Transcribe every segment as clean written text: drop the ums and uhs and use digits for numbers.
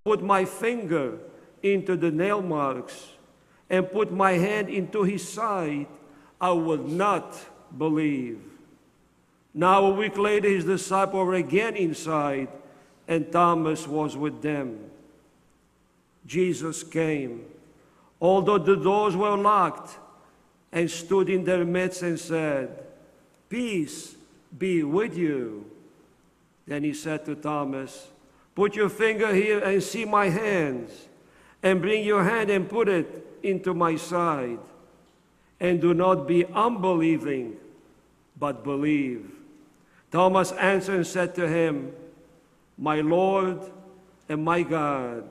put my finger into the nail marks and put my hand into his side, I would not believe. Now a week later, his disciples were again inside, and Thomas was with them. Jesus came, although the doors were locked, and stood in their midst and said, "Peace be with you." Then he said to Thomas, "Put your finger here and see my hands, and bring your hand and put it into my side. And do not be unbelieving, but believe." Thomas answered and said to him, "My Lord and my God."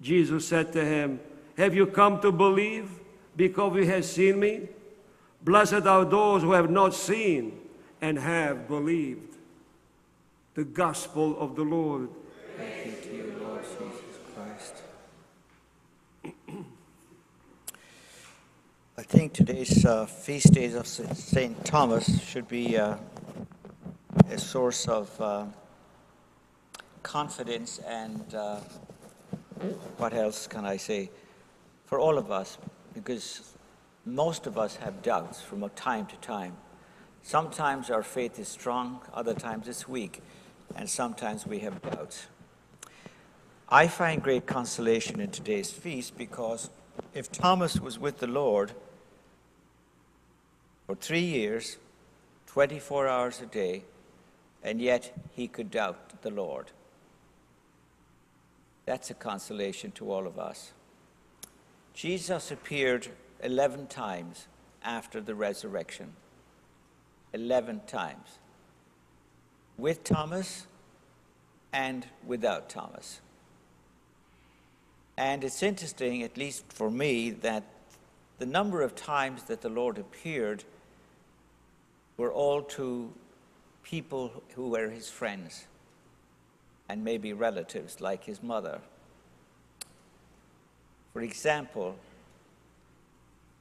Jesus said to him, "Have you come to believe because you have seen me? Blessed are those who have not seen and have believed." The Gospel of the Lord. Thank you to you, Lord Jesus Christ. I think today's feast days of St. Thomas should be a source of confidence and what else can I say? For all of us, because most of us have doubts from time to time. Sometimes our faith is strong, other times it's weak, and sometimes we have doubts. I find great consolation in today's feast because if Thomas was with the Lord for 3 years, 24 hours a day, and yet he could doubt the Lord, that's a consolation to all of us. Jesus appeared 11 times after the resurrection. 11 times. With Thomas and without Thomas. And it's interesting, at least for me, that the number of times that the Lord appeared were all to people who were his friends and maybe relatives like his mother. For example,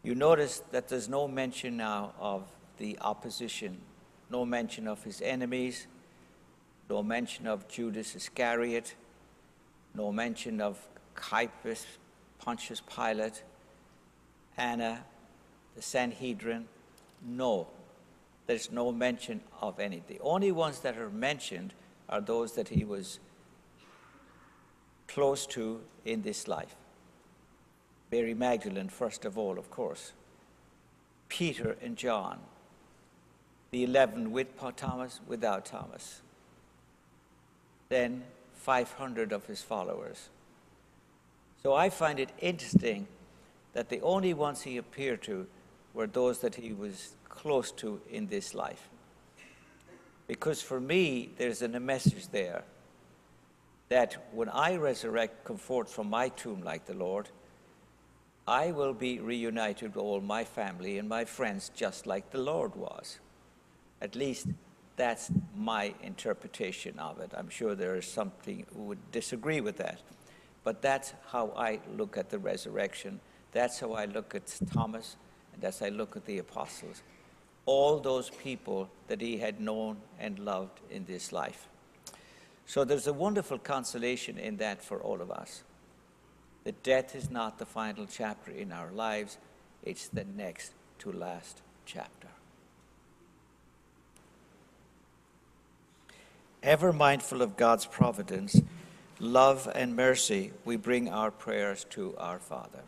you notice that there's no mention now of the opposition, no mention of his enemies, no mention of Judas Iscariot, no mention of Caiaphas, Pontius Pilate, Anna, the Sanhedrin. No, there's no mention of any. The only ones that are mentioned are those that he was close to in this life. Mary Magdalene, first of all, of course. Peter and John. The 11 with Thomas, without Thomas. Then 500 of his followers. So I find it interesting that the only ones he appeared to were those that he was close to in this life. Because for me, there's a message there that when I resurrect, come forth from my tomb like the Lord, I will be reunited with all my family and my friends just like the Lord was. At least that's my interpretation of it. I'm sure there is something who would disagree with that. But that's how I look at the resurrection. That's how I look at Thomas, and that's how I look at the apostles. All those people that he had known and loved in this life. So there's a wonderful consolation in that for all of us. That death is not the final chapter in our lives, it's the next to last chapter. Ever mindful of God's providence, love, and mercy, we bring our prayers to our Father.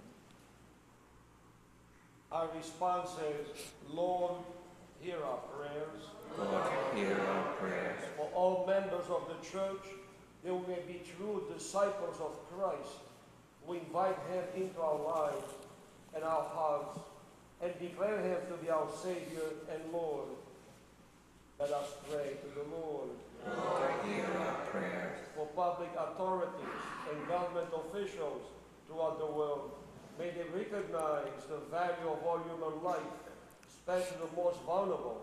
Our response is, Lord, hear our prayers. Lord, hear our prayers. For all members of the church, that we may be true disciples of Christ, we invite him into our lives and our hearts and declare him to be our Savior and Lord. Let us pray to the Lord. Lord, hear our prayers. For public authorities and government officials throughout the world, may they recognize the value of all human life, especially the most vulnerable,